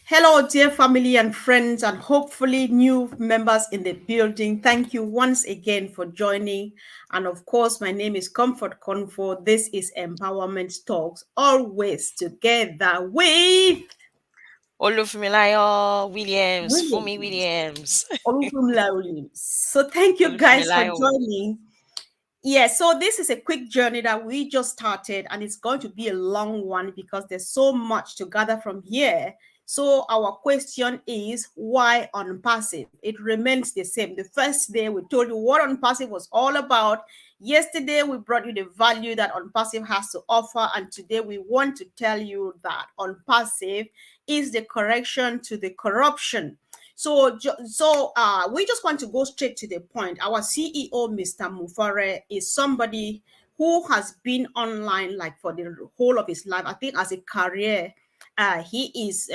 Hello, dear family and friends, and hopefully new members in the building. Thank you once again for joining. And of course, my name is Comfort Comfort. This is Empowerment Talks, always together with Olufumilayo Williams, Fumi Williams. Williams. Olufumi. So thank you guys for Olufumilayo. joining. Yeah, so this is a quick journey that we just started, and it's going to be a long one because there's so much to gather from here. So, our question is why on passive? It remains the same. The first day we told you what on passive was all about. Yesterday we brought you the value that on passive has to offer, and today we want to tell you that on passive is the correction to the corruption. So we just want to go straight to the point. Our CEO, Mr. Mufare, is somebody who has been online like for the whole of his life. I think as a career, his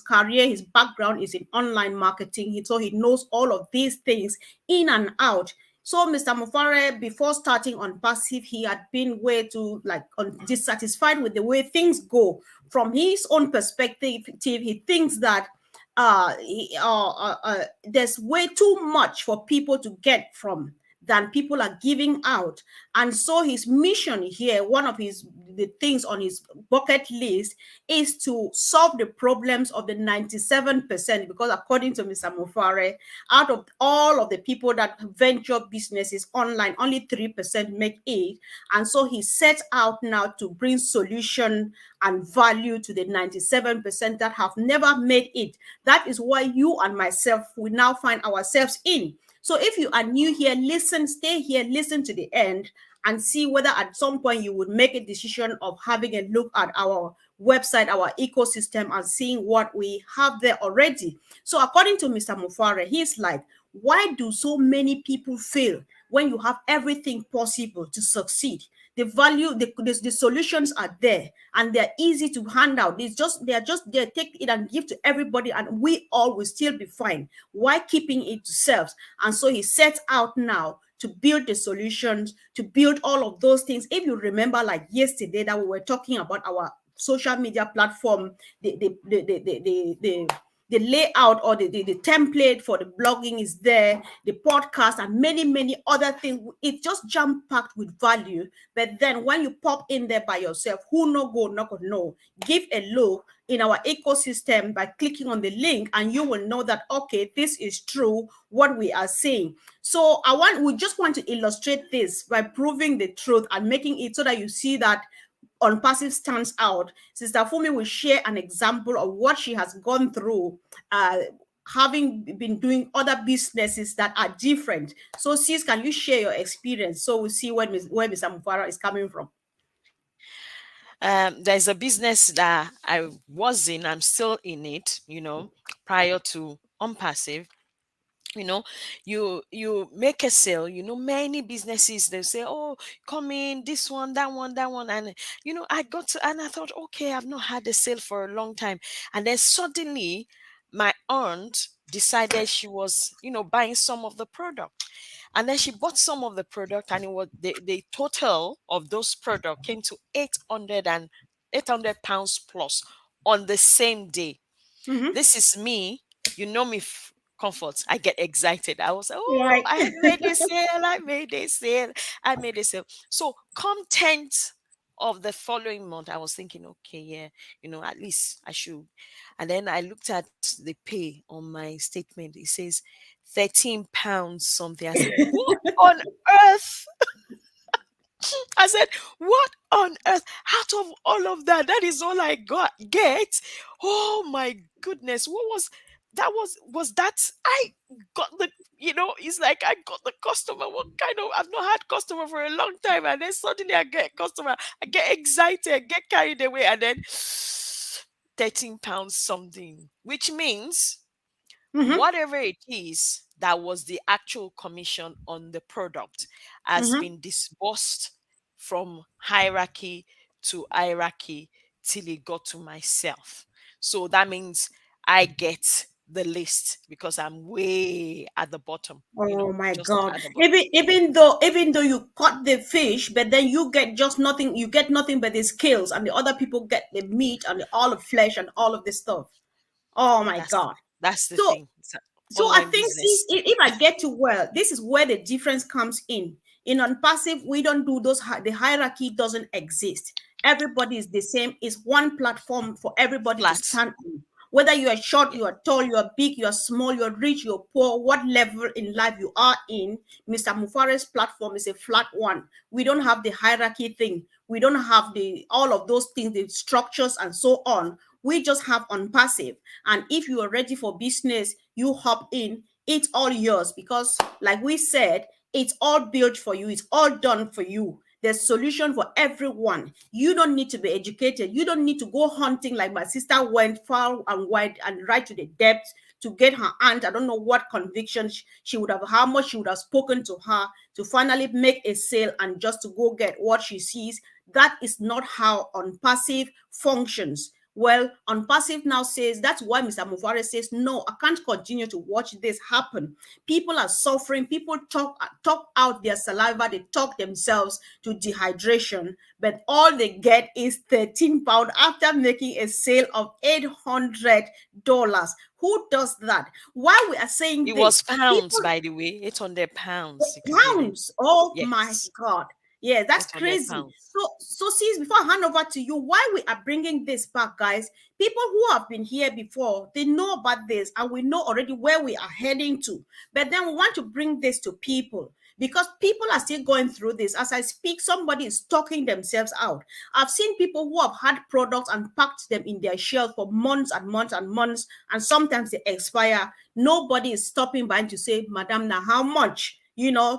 career, his background is in online marketing. So he knows all of these things in and out. So Mr. Mufare, before starting on passive, he had been way too dissatisfied with the way things go. From his own perspective, he thinks that there's way too much for people to get from than people are giving out. And so his mission here, one of the things on his bucket list is to solve the problems of the 97%, because according to Mr. Mufare, out of all of the people that venture businesses online, only 3% make it. And so he sets out now to bring solution and value to the 97% that have never made it. That is why you and myself, we now find ourselves in. So if you are new here, listen, stay here, listen to the end, and see whether at some point you would make a decision of having a look at our website, our ecosystem, and seeing what we have there already. So according to Mr. Mufare, he's like, why do so many people fail when you have everything possible to succeed? The value, the solutions are there, and they're easy to hand out. They're just there, take it and give to everybody, and we all will still be fine. Why keeping it to selves? And so he sets out now to build the solutions, to build all of those things. If you remember, like yesterday, that we were talking about our social media platform, the layout or the template for the blogging is there, the podcast, and many, many other things. It's just jam packed with value. But then when you pop in there by yourself, who no go, no go, no, give a look in our ecosystem by clicking on the link, and you will know that, okay, this is true, what we are saying. So we just want to illustrate this by proving the truth and making it so that you see that on passive stands out. Sister Fumi will share an example of what she has gone through, having been doing other businesses that are different. So, sis, can you share your experience so we see where Mr. Mufara is coming from? There's a business that I was in, I'm still in it, prior to Unpassive. you know you make a sale. Many businesses, they say, oh, come in, this one, that one. And I got to, and I thought, okay, I've not had a sale for a long time. And then suddenly my aunt decided she was buying some of the product. And then she bought some of the product, and it was the total of those product came to 800 pounds plus on the same day. Mm-hmm. This is me. Comfort. I get excited. I was like, oh, Right. I have made a sale. I made a sale. I made a sale. So come 10th of the following month, I was thinking, okay, yeah, at least I should. And then I looked at the pay on my statement. It says 13 pounds something. I said, what on earth? I said, what on earth? Out of all of that, that is all I get. Oh my goodness. What was that? I got it's like I got the customer. What kind of, I've not had customer for a long time, and then suddenly I get a customer. I get excited, get carried away, and then 13 pounds something, which means Mm-hmm. whatever it is that was the actual commission on the product has Mm-hmm. been disbursed from hierarchy to hierarchy till it got to myself. So that means I get the list because I'm way at the bottom, Oh my just God. at the bottom. Even though you caught the fish, but then you get just nothing, you get nothing but the scales, and the other people get the meat and all of flesh and all of this stuff. Oh my That's God. that's the So thing. It's an so I online think, see, business. if I get to, well, this is where the difference comes in. In on passive, we don't do those. The hierarchy doesn't exist. Everybody is the same. It's one platform for everybody to Flat. stand on. Whether you are short, Yeah. you are tall, you are big, you are small, you are rich, you are poor, what level in life you are in, Mr. Mufare's platform is a flat one. We don't have the hierarchy thing. We don't have the all of those things, the structures and so on. We just have on passive. And if you are ready for business, you hop in. It's all yours because, like we said, it's all built for you. It's all done for you. There's solution for everyone. You don't need to be educated. You don't need to go hunting like my sister went far and wide and right to the depths to get her aunt. I don't know what conviction she would have, how much she would have spoken to her to finally make a sale and just to go get what she sees. That is not how on passive functions. Well, on passive now says that's why Mr. Mufare says, no, I can't continue to watch this happen. People are suffering. People talk out their saliva. They talk themselves to dehydration, but all they get is 13 pound after making a sale of $800. Who does that? Why we are saying It this? was pounds, People, by the way. 800 pounds. You can get it. pounds. Oh my Yes. God. Yeah, that's 800 crazy. pounds. So sis, before I hand over to you, why we are bringing this back, guys? People who have been here before, they know about this, and we know already where we are heading to. But then we want to bring this to people because people are still going through this. As I speak, somebody is talking themselves out. I've seen people who have had products and packed them in their shelf for months and months and months, and sometimes they expire. Nobody is stopping by to say, Madam, now how much?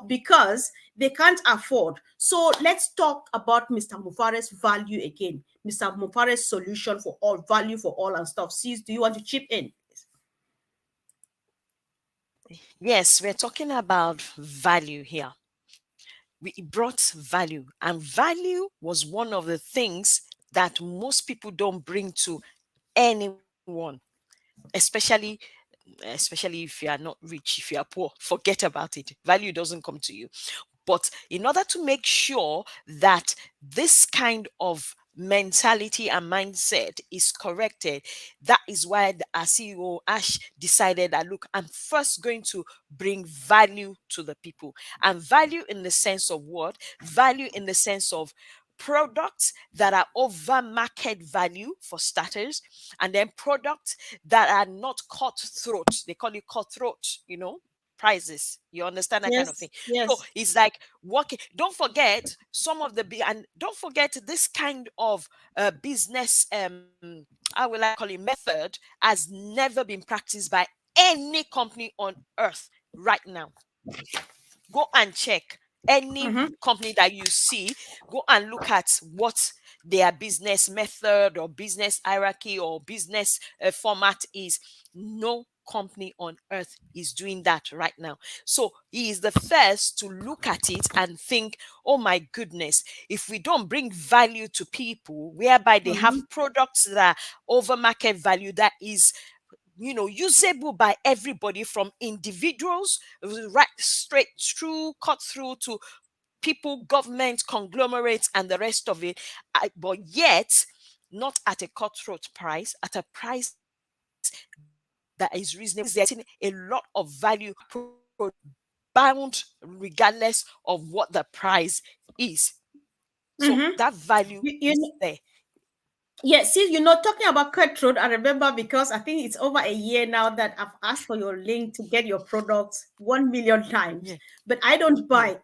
Because they can't afford. So let's talk about Mr. Mufare's value again. Mr. Mufare's solution for all, value for all and stuff. Sis, do you want to chip in? Yes, we're talking about value here. We brought value, and value was one of the things that most people don't bring to anyone, especially especially if you are not rich, if you are poor, forget about it. Value doesn't come to you. But in order to make sure that this kind of mentality and mindset is corrected, that is why our CEO Ash decided that, look, I'm first going to bring value to the people. And value in the sense of what? Value in the sense of products that are over market value for starters, and then products that are not cutthroat. They call it cutthroat, prices. You understand that kind of thing. Yes, So yes. it's like working. Don't forget some of the and don't forget this kind of business. How will I call it? Method has never been practiced by any company on earth right now. Go and check any Mm-hmm. company that you see. Go and look at what their business method or business hierarchy or business format is. No company on earth is doing that right now. So he is the first to look at it and think, oh my goodness, if we don't bring value to people whereby they have Mm-hmm. products that are over market value, that is usable by everybody, from individuals right straight through, cut through to people, government, conglomerates, and the rest of it. But yet, not at a cutthroat price, at a price that is reasonable. They're getting a lot of value bound regardless of what the price is. So Mm-hmm. that value You, is you, there. Yeah, see, talking about cutthroat, I remember because I think it's over a year now that I've asked for your link to get your products 1 million times, Yeah, but I don't yeah. buy.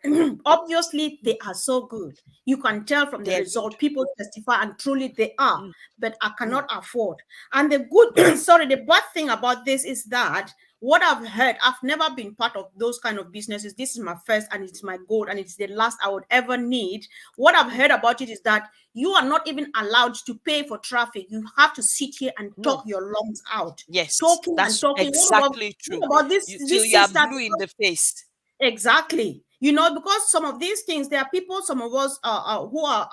Obviously, they are so good. You can tell from the They're good. result. People testify, and truly they are, Mm, but I mm. cannot afford. And the good, sorry, the bad thing about this is that what I've heard, I've never been part of those kind of businesses. This is my first, and it's my goal, and it's the last I would ever need. What I've heard about it is that you are not even allowed to pay for traffic. You have to sit here and talk No. your lungs out, Yes, talking and that's talking. What about exactly true. this Till this you are sister? blue in the face. Exactly. because some of these things, there are people, some of us who are,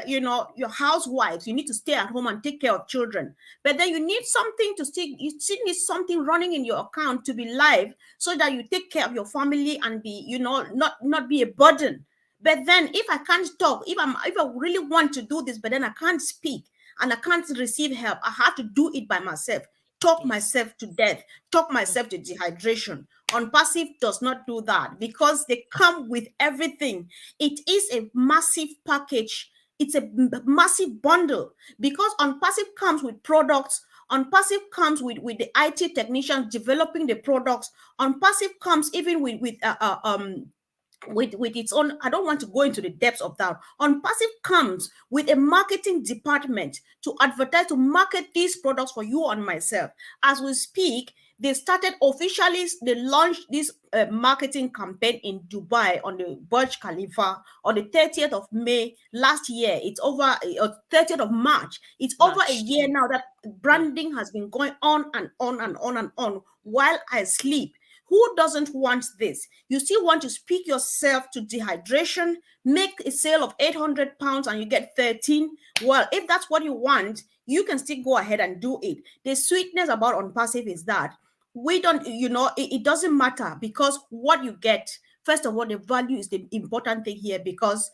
your housewives. You need to stay at home and take care of children, but then you need something to still, you still need something running in your account to be live, so that you take care of your family and be, not be a burden. But then if I can't talk, if I really want to do this, but then I can't speak and I can't receive help, I have to do it by myself. Talk Yes. myself to death, talk Mm. myself to dehydration. On passive does not do that because they come with everything. It is a massive package. It's a massive bundle because on passive comes with products. On passive comes with the IT technicians developing the products. On passive comes even with its own. I don't want to go into the depths of that. On passive comes with a marketing department to advertise, to market these products for you and myself. As we speak, they started officially, they launched this marketing campaign in Dubai on the Burj Khalifa on the 30th of May last year. It's over, 30th of March. It's over a Much. year now that Yeah. branding has been going on and on and on and on while I sleep. Who doesn't want this? You still want to speak yourself to dehydration, make a sale of 800 pounds and you get 13. Well, if that's what you want, you can still go ahead and do it. The sweetness about on passive is that we don't, it doesn't matter because what you get, first of all, the value is the important thing here because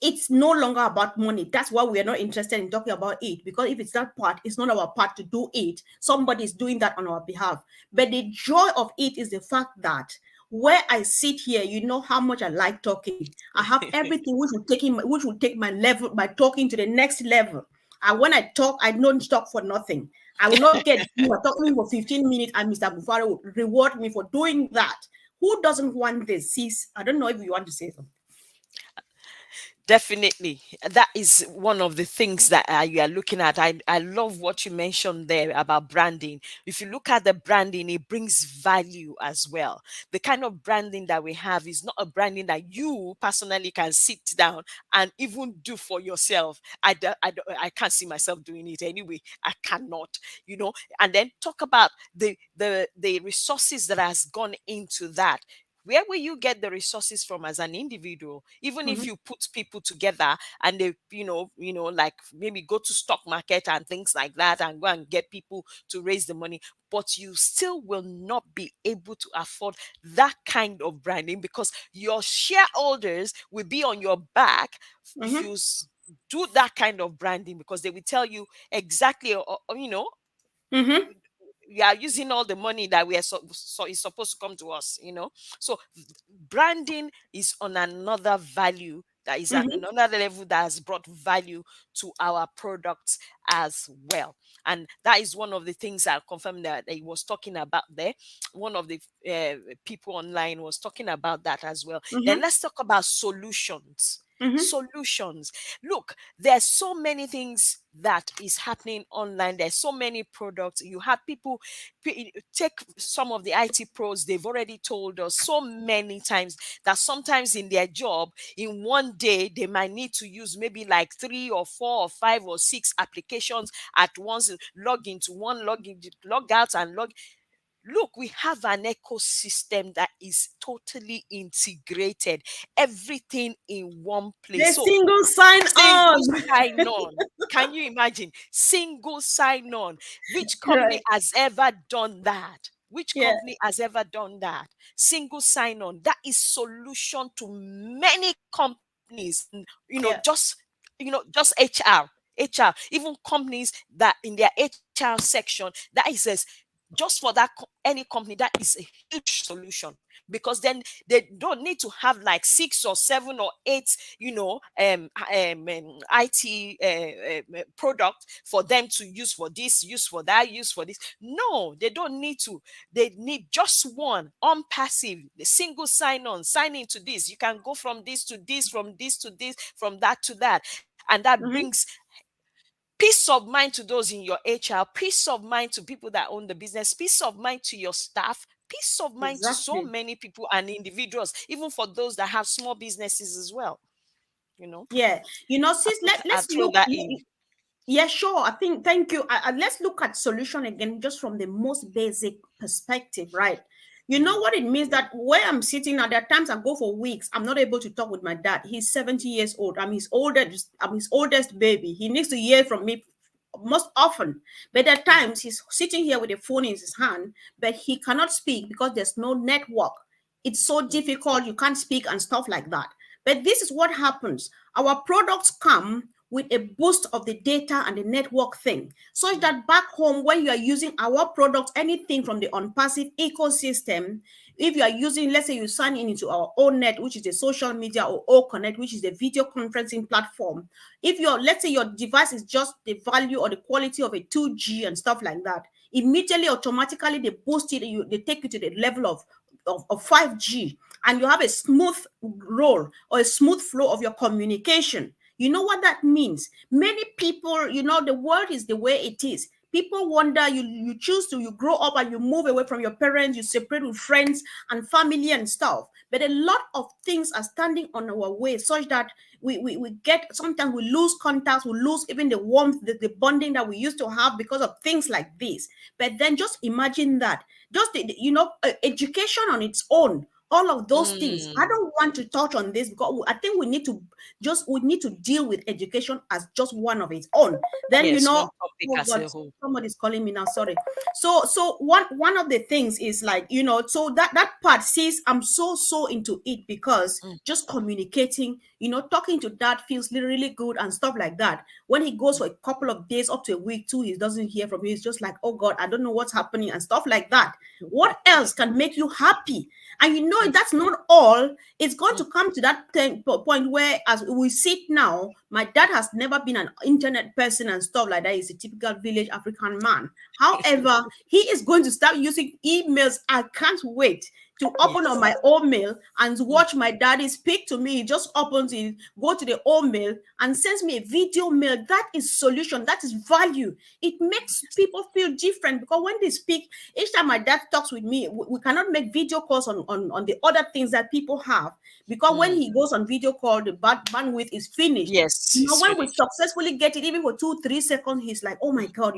it's no longer about money. That's why we are not interested in talking about it, because if it's that part, it's not our part to do it. Somebody is doing that on our behalf. But the joy of it is the fact that where I sit here, you know how much I like talking. I have everything which will take my level, my talking to the next level. And when I talk, I don't talk for nothing. I will not get, you are talking for 15 minutes and Mr. Bufaro will reward me for doing that. Who doesn't want this? Sis, I don't know if you want to say something. Definitely. That is one of the things that you are looking at. I love what you mentioned there about branding. If you look at the branding, it brings value as well. The kind of branding that we have is not a branding that you personally can sit down and even do for yourself. I can't see myself doing it anyway. I cannot, and then talk about the resources that has gone into that. Where will you get the resources from as an individual? Even if Mhm, you put people together and they, like maybe go to stock market and things like that and go and get people to raise the money, but you still will not be able to afford that kind of branding because your shareholders will be on your back if mhm, you do that kind of branding, because they will tell you exactly, mhm, we are using all the money that we are so is supposed to come to us, so branding is on another value, that is mhm, another level that has brought value to our products as well. And that is one of the things I confirmed that he was talking about there. One of the people online was talking about that as well. Then mhm, let's talk about solutions. mhm, Solutions. Look, there's so many things that is happening online. There's so many products. You have people take some of the IT pros. They've already told us so many times that sometimes in their job, in one day, they might need to use maybe like 3 or 4 or 5 or 6 applications at once. Log into one, log out, and log. Look, we have an ecosystem that is totally integrated, everything in one place. the So single sign single on. sign on. Can you imagine? Single sign on. Which company Right. has ever done that? Which Yeah. company has ever done that? Single sign on. That is solution to many companies. Yeah. Just HR. Even companies that in their HR section, that is just for that any company, that is a huge solution, because then they don't need to have like 6 or 7 or 8 IT product for them to use for this, use for that, use for this. No, they don't need to. They need just one on passive, the single sign on, sign into this. You can go from this to this, from this to this, from that to that, and that Mhm. brings peace of mind to those in your HR, peace of mind to people that own the business, peace of mind to your staff, peace of mind to so Exactly. many people and individuals, even for those that have small businesses as well. You know, Yeah. Sis, I let's throw look. that in. Yeah, sure. I think, thank you. Let's look at solution again, just from the most basic perspective, right? You know what it means that where I'm sitting now, there are times I go for weeks, I'm not able to talk with my dad. He's 70 years old. I'm his oldest baby. He needs to hear from me most often. But at times he's sitting here with a phone in his hand, but he cannot speak because there's no network. It's so difficult, you can't speak and stuff like that. But this is what happens. Our products come with a boost of the data and the network thing, such that back home, when you are using our products, anything from the OnPassive ecosystem, if you are using, let's say you sign in into our own net, which is the social media, or O Connect, which is the video conferencing platform, if your, let's say your device is just the value or the quality of a 2G and stuff like that, immediately automatically they boost it, they take you to the level of 5G, and you have a smooth roll or a smooth flow of your communication. You know what that means? Many people, the world is the way it is. People wonder, you choose to, you grow up and you move away from your parents, you separate with friends and family and stuff. But a lot of things are standing on our way, such that we get, sometimes we lose contacts, we lose even the warmth, the bonding that we used to have because of things like this. But then just imagine that, just education on its own, all of those things. I don't want to touch on this because I think we need to deal with education as just one of its own. Then Yes, one topic oh as God, a whole. somebody's calling me now. Sorry. So one of the things is, like, so that part says I'm so into it, because Mm. just communicating, talking to dad feels really good and stuff like that. When he goes for a couple of days, up to a week, too, he doesn't hear from you. He's just like, oh God, I don't know what's happening and stuff like that. What else can make you happy? And that's not all. It's going to come to that point where, as we sit now, my dad has never been an internet person and stuff like that. He's a typical village African man. However, he is going to start using emails. I can't wait to open on Yes. my own mail and watch my daddy speak to me. He just opens it, go to the old mail and sends me a video mail. That is solution. That is value. It makes people feel different, because when they speak, each time my dad talks with me, we cannot make video calls on the other things that people have, because when Mm. he goes on video call, the bandwidth is finished. Yes, it's When we finished. successfully get it, even for 2-3 seconds, he's like, oh my God,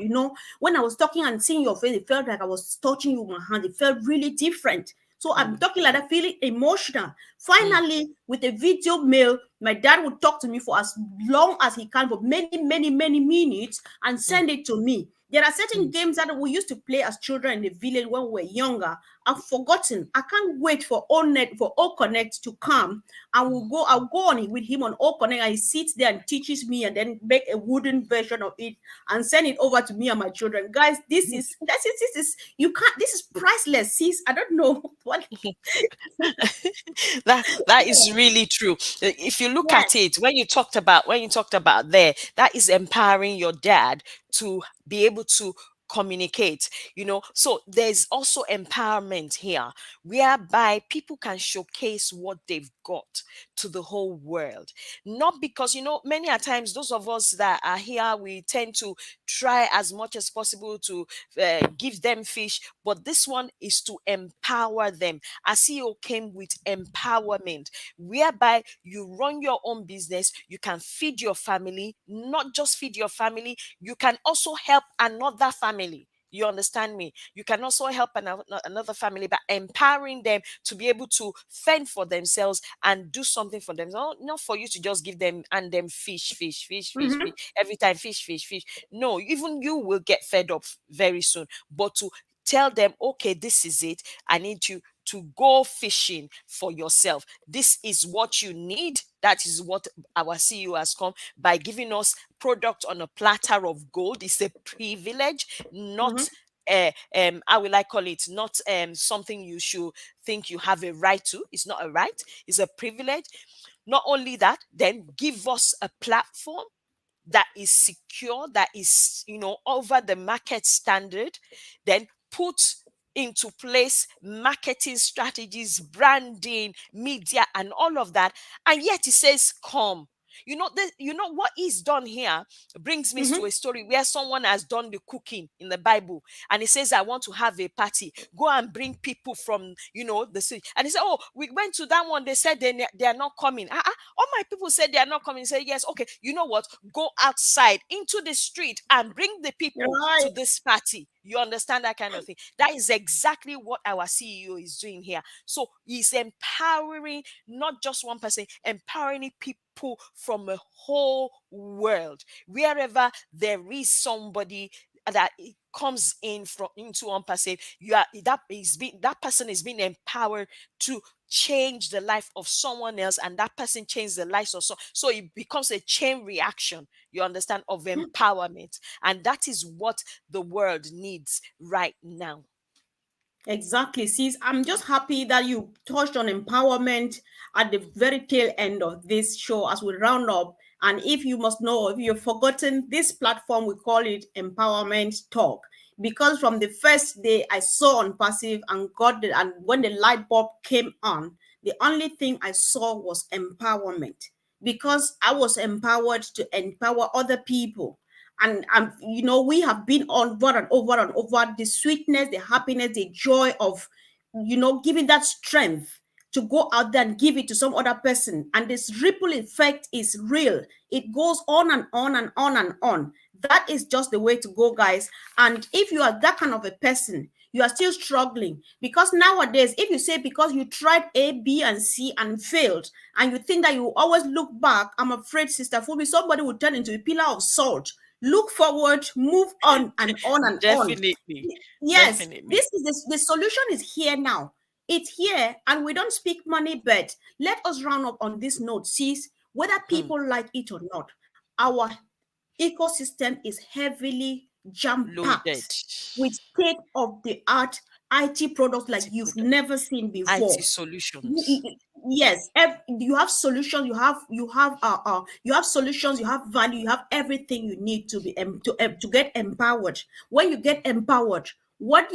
when I was talking and seeing your face, it felt like I was touching you with my hand. It felt really different. So I'm talking like that, feeling emotional. Finally, with a video mail, my dad would talk to me for as long as he can, for many minutes, and Mm. send it to me. There are certain Mm. games that we used to play as children in the village when we were younger. I've forgotten. I can't wait for O Connect to come. I'll go on it with him on O Connect, and he sits there and teaches me, and then make a wooden version of it and send it over to me and my children. Guys, this is priceless, sis. I don't know what. That is really true. If you look Yes. at it, when you talked about there, that is empowering your dad to be able to communicate. So there's also empowerment here, whereby people can showcase what they've got to the whole world. Not because, many a times those of us that are here, we tend to try as much as possible to give them fish, but this one is to empower them. ASEO came with empowerment, whereby you run your own business, you can feed your family, not just feed your family, you can also help another family. You understand me? You can also help another family by empowering them to be able to fend for themselves and do something for them. Not for you to just give them and them fish Mhm. every time, fish. No, even you will get fed up very soon. But to tell them, okay, this is it. I need you to go fishing for yourself. This is what you need. That is what our CEO has come by giving us product on a platter of gold. It's a privilege, not Mhm. how will I call it? Not something you should think you have a right to. It's not a right, it's a privilege. Not only that, then give us a platform that is secure, that is, over the market standard, then put into place marketing strategies, branding, media, and all of that. And yet it says, come. What is done here brings me to Mhm. a story where someone has done the cooking in the Bible, and it says, I want to have a party. Go and bring people from, the city. And he said, oh, we went to that one. They said they are not coming. All my people said they are not coming. Say, yes, okay, you know what? Go outside into the street and bring the people to Right. this party. You understand that kind of thing? That is exactly what our CEO is doing here. So he's empowering not just one person, empowering people from a whole world. Wherever there is somebody that comes in from into unpassive, you are that person is being empowered to change the life of someone else, and that person changes the lives of so it becomes a chain reaction, you understand, of empowerment. And that is what the world needs right now. Exactly, sis. I'm just happy that you touched on empowerment at the very tail end of this show as we round up. And if you must know, if you've forgotten, this platform, we call it Empowerment Talk. Because from the first day I saw on Passive and and when the light bulb came on, the only thing I saw was empowerment. Because I was empowered to empower other people, and we have been on over and over the sweetness, the happiness, the joy of giving that strength to go out there and give it to some other person, and this ripple effect is real. It goes on and on and on and on. That is just the way to go, guys. And if you are that kind of a person, you are still struggling, because nowadays, if you say because you tried A, B, and C and failed, and you think that you always look back, I'm afraid, Sister Fubi, somebody will turn into a pillar of salt. Look forward, move on and on and on. Definitely. Yes, Definitely. this is the solution is here now. It's here, and we don't speak money, but let us round up on this note, sis. Whether Hmm. people like it or not, our ecosystem is heavily jam Loaded. packed with state of the art IT products like IT you've product, never seen IT before. solutions. Yes, you have solutions, you have solutions, you have value, you have everything you need to to get empowered. When you get empowered, what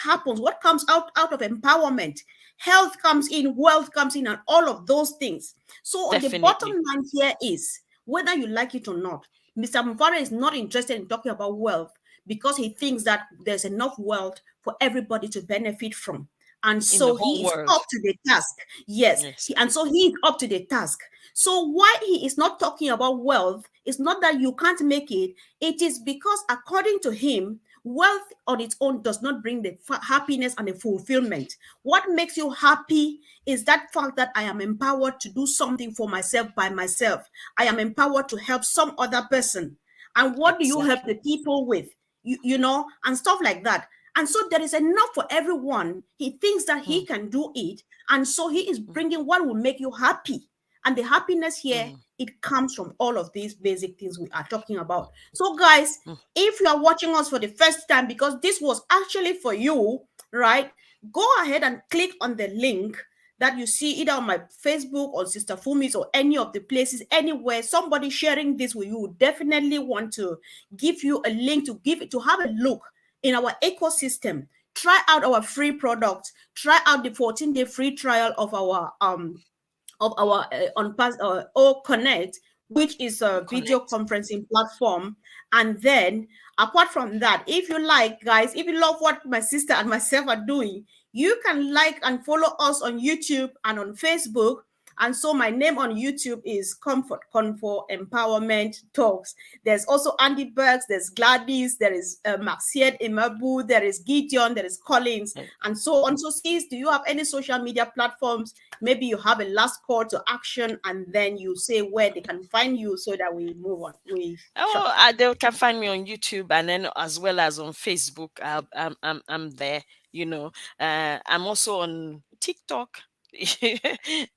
happens, what comes out of empowerment? Health comes in, wealth comes in, and all of those things. So the bottom Definitely. line here is, whether you like it or not, Mr. Mufara is not interested in talking about wealth, because he thinks that there's enough wealth for everybody to benefit from. And In the so whole he is world. up to the task. Yes. Yes. And so he is up to the task. So why he is not talking about wealth is not that you can't make it. It is because, according to him, wealth on its own does not bring the happiness and the fulfillment. What makes you happy is that fact that I am empowered to do something for myself by myself. I am empowered to help some other person. And what do you help the Exactly. people with? And stuff like that. And so there is enough for everyone. He thinks that Hmm. he can do it. And so he is Hmm. bringing what will make you happy. And the happiness here, Hmm. it comes from all of these basic things we are talking about. So, guys, Hmm. if you are watching us for the first time, because this was actually for you, right? Go ahead and click on the link that you see either on my Facebook or Sister Fumi's or any of the places, anywhere somebody sharing this with you definitely want to give you a link to give it to have a look in our ecosystem. Try out our free products. Try out the 14-day free trial of our on pass or Connect, which is We a video connect. conferencing platform. And then, apart from that, if you like, guys, if you love what my sister and myself are doing, you can like and follow us on YouTube and on Facebook. And so my name on YouTube is Comfort Comfort Empowerment Talks. There's also Andy Burks, there's Gladys, there is Maxied Imabu, there is Gideon, there is Collins, Eh, and so on. So, sis, do you have any social media platforms? Maybe you have a last call to action, and then you say where they can find you so that we move on. We shut. Oh, they can find me on YouTube, and then as well as on Facebook. I'm there. You know, I'm also on TikTok.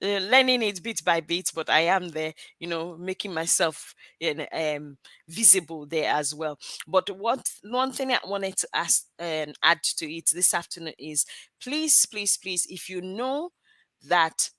Learning it bit by bit, but I am there, making myself visible there as well. But what one thing I wanted to add to it this afternoon is, please, please, please, if you know that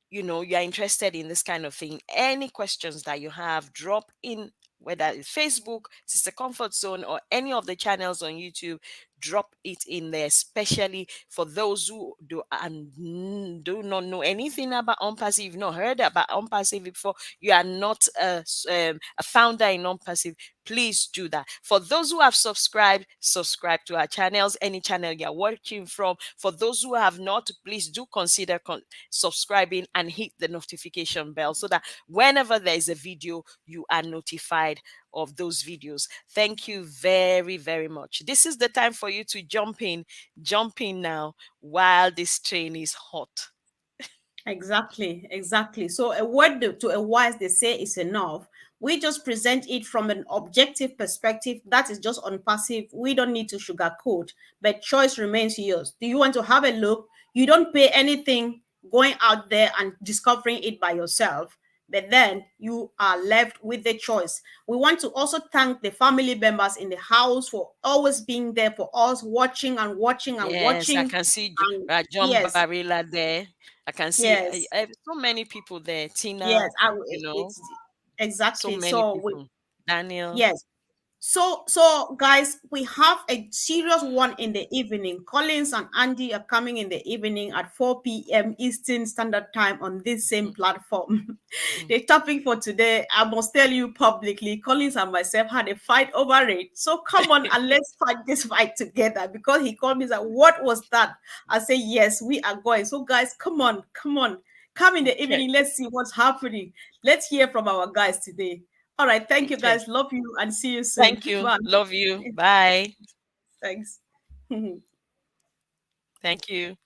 you're interested in this kind of thing, any questions that you have, drop in, whether it's Facebook, Sister Comfort Zone, or any of the channels on YouTube. Drop it in there, especially for those who do not know anything about Unpassive. You've not heard about Unpassive before. You are not a founder in Unpassive. Please do that. For those who have subscribed, subscribe to our channels, any channel you're watching from. For those who have not, please do consider subscribing and hit the notification bell, so that whenever there is a video, you are notified of those videos. Thank you very, very much. This is the time for you to jump in now while this train is hot. Exactly, exactly. So a word to a wise, they say, is enough. We just present it from an objective perspective. That is just on passive. We don't need to sugarcoat, but choice remains yours. Do you want to have a look? You don't pay anything going out there and discovering it by yourself, but then you are left with the choice. We want to also thank the family members in the house for always being there for us, watching and watching and Yes, I watching. can see And John yes, Barilla there. I can see yes. so many people there. Yes, Tina, it's so exactly. many So we people. Daniel. yes. So guys, we have a serious one in the evening. Collins and Andy are coming in the evening at 4 p.m. Eastern Standard Time on this same Mm, platform. mm. The topic for today, I must tell you publicly, Collins and myself had a fight over it. So come on and let's fight this fight together, because he called me and said, "What was that?" I say, "Yes, we are going." So guys, come on, come on. Come in the Okay. evening. Let's see what's happening. Let's hear from our guys today. All right. Thank you, Okay. guys. Love you and see you soon. Thank you. Bye. Love you. Bye. Thanks. Thank you.